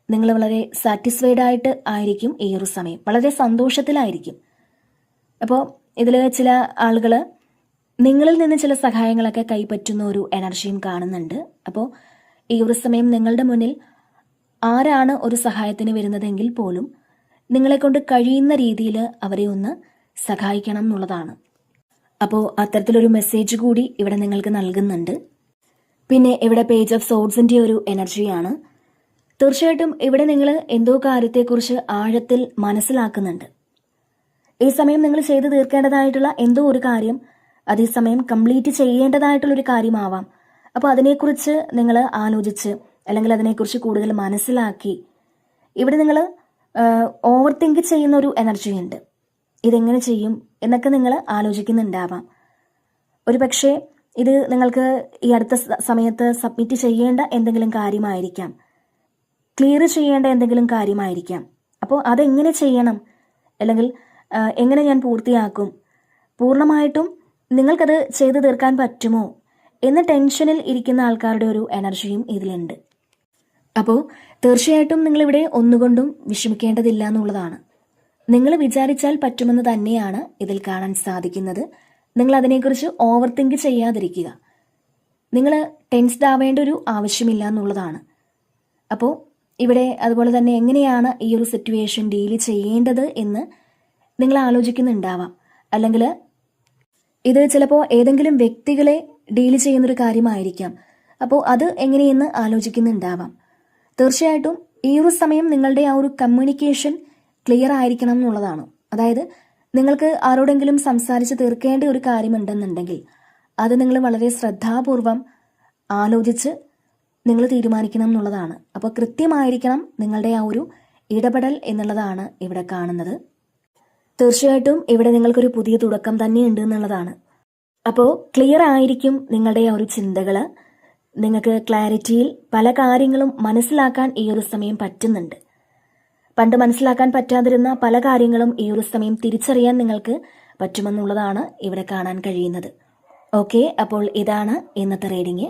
നിങ്ങൾ വളരെ സാറ്റിസ്ഫൈഡ് ആയിട്ട് ആയിരിക്കും ഈ ഒരു സമയം, വളരെ സന്തോഷത്തിലായിരിക്കും. അപ്പോൾ ഇതിൽ ചില ആളുകൾ നിങ്ങളിൽ നിന്ന് ചില സഹായങ്ങളൊക്കെ കൈപ്പറ്റുന്ന ഒരു എനർജിയും കാണുന്നുണ്ട്. അപ്പോൾ ഈ ഒരു സമയം നിങ്ങളുടെ മുന്നിൽ ആരാണ് ഒരു സഹായത്തിന് വരുന്നതെങ്കിൽ പോലും നിങ്ങളെക്കൊണ്ട് കഴിയുന്ന രീതിയിൽ അവരെ ഒന്ന് സഹായിക്കണം എന്നുള്ളതാണ്. അപ്പോൾ അത്തരത്തിലൊരു മെസ്സേജ് കൂടി ഇവിടെ നിങ്ങൾക്ക് നൽകുന്നുണ്ട്. പിന്നെ ഇവിടെ പേജ് ഓഫ് സോഡ്സിൻ്റെ ഒരു എനർജിയാണ്. തീർച്ചയായിട്ടും ഇവിടെ നിങ്ങൾ എന്തോ കാര്യത്തെക്കുറിച്ച് ആഴത്തിൽ മനസ്സിലാക്കുന്നുണ്ട്. ഈ സമയം നിങ്ങൾ ചെയ്തു തീർക്കേണ്ടതായിട്ടുള്ള എന്തോ ഒരു കാര്യം അതേസമയം കംപ്ലീറ്റ് ചെയ്യേണ്ടതായിട്ടുള്ളൊരു കാര്യമാവാം. അപ്പോൾ അതിനെക്കുറിച്ച് നിങ്ങൾ ആലോചിച്ച് അല്ലെങ്കിൽ അതിനെക്കുറിച്ച് കൂടുതൽ മനസ്സിലാക്കി ഇവിടെ നിങ്ങൾ ഓവർ തിങ്ക് ചെയ്യുന്ന ഒരു എനർജി ഉണ്ട്. ഇതെങ്ങനെ ചെയ്യും എന്നൊക്കെ നിങ്ങൾ ആലോചിക്കുന്നുണ്ടാവാം. ഒരു പക്ഷേ ഇത് നിങ്ങൾക്ക് ഈ അടുത്ത സമയത്ത് സബ്മിറ്റ് ചെയ്യേണ്ട എന്തെങ്കിലും കാര്യമായിരിക്കാം, ക്ലിയർ ചെയ്യേണ്ട എന്തെങ്കിലും കാര്യമായിരിക്കാം. അപ്പോൾ അതെങ്ങനെ ചെയ്യണം, അല്ലെങ്കിൽ എങ്ങനെ ഞാൻ പൂർത്തിയാക്കും, പൂർണ്ണമായിട്ടും നിങ്ങൾക്കത് ചെയ്തു തീർക്കാൻ പറ്റുമോ എന്ന ടെൻഷനിൽ ഇരിക്കുന്ന ആൾക്കാരുടെ ഒരു എനർജിയും ഇതിലുണ്ട്. അപ്പോൾ തീർച്ചയായിട്ടും നിങ്ങളിവിടെ ഒന്നുകൊണ്ടും വിഷമിക്കേണ്ടതില്ല എന്നുള്ളതാണ്. നിങ്ങൾ വിചാരിച്ചാൽ പറ്റുമെന്ന് തന്നെയാണ് ഇതിൽ കാണാൻ സാധിക്കുന്നത്. നിങ്ങൾ അതിനെക്കുറിച്ച് ഓവർ തിങ്ക് ചെയ്യാതിരിക്കുക. നിങ്ങൾ ടെൻസ്ഡ് ആവേണ്ട ഒരു ആവശ്യമില്ല എന്നുള്ളതാണ്. അപ്പോൾ ഇവിടെ അതുപോലെ തന്നെ എങ്ങനെയാണ് ഈ ഒരു സിറ്റുവേഷൻ ഡീൽ ചെയ്യേണ്ടത് എന്ന് നിങ്ങൾ ആലോചിക്കുന്നുണ്ടാവാം. അല്ലെങ്കിൽ ഇത് ചിലപ്പോൾ ഏതെങ്കിലും വ്യക്തികളെ ഡീൽ ചെയ്യുന്നൊരു കാര്യമായിരിക്കാം. അപ്പോൾ അത് എങ്ങനെയെന്ന് ആലോചിക്കുന്നുണ്ടാവാം. തീർച്ചയായിട്ടും ഈ ഒരു സമയം നിങ്ങളുടെ ആ ഒരു കമ്മ്യൂണിക്കേഷൻ ക്ലിയർ ആയിരിക്കണം എന്നുള്ളതാണ്. അതായത് നിങ്ങൾക്ക് ആരോടെങ്കിലും സംസാരിച്ച് തീർക്കേണ്ട ഒരു കാര്യമുണ്ടെന്നുണ്ടെങ്കിൽ അത് നിങ്ങൾ വളരെ ശ്രദ്ധാപൂർവം ആലോചിച്ച് നിങ്ങൾ തീരുമാനിക്കണം എന്നുള്ളതാണ്. അപ്പോൾ കൃത്യമായിരിക്കണം നിങ്ങളുടെ ആ ഒരു ഇടപെടൽ എന്നുള്ളതാണ് ഇവിടെ കാണുന്നത്. തീർച്ചയായിട്ടും ഇവിടെ നിങ്ങൾക്കൊരു പുതിയ തുടക്കം തന്നെയുണ്ട് എന്നുള്ളതാണ്. അപ്പോൾ ക്ലിയർ ആയിരിക്കും നിങ്ങളുടെ ആ ഒരു ചിന്തകൾ. നിങ്ങൾക്ക് ക്ലാരിറ്റിയിൽ പല കാര്യങ്ങളും മനസ്സിലാക്കാൻ ഈ ഒരു സമയം പറ്റുന്നുണ്ട്. പണ്ട് മനസ്സിലാക്കാൻ പറ്റാതിരുന്ന പല കാര്യങ്ങളും ഈ ഒരു സമയം തിരിച്ചറിയാൻ നിങ്ങൾക്ക് പറ്റുമെന്നുള്ളതാണ് ഇവിടെ കാണാൻ കഴിയുന്നത്. ഓക്കെ, അപ്പോൾ ഇതാണ് ഇന്നത്തെ റീഡിങ്.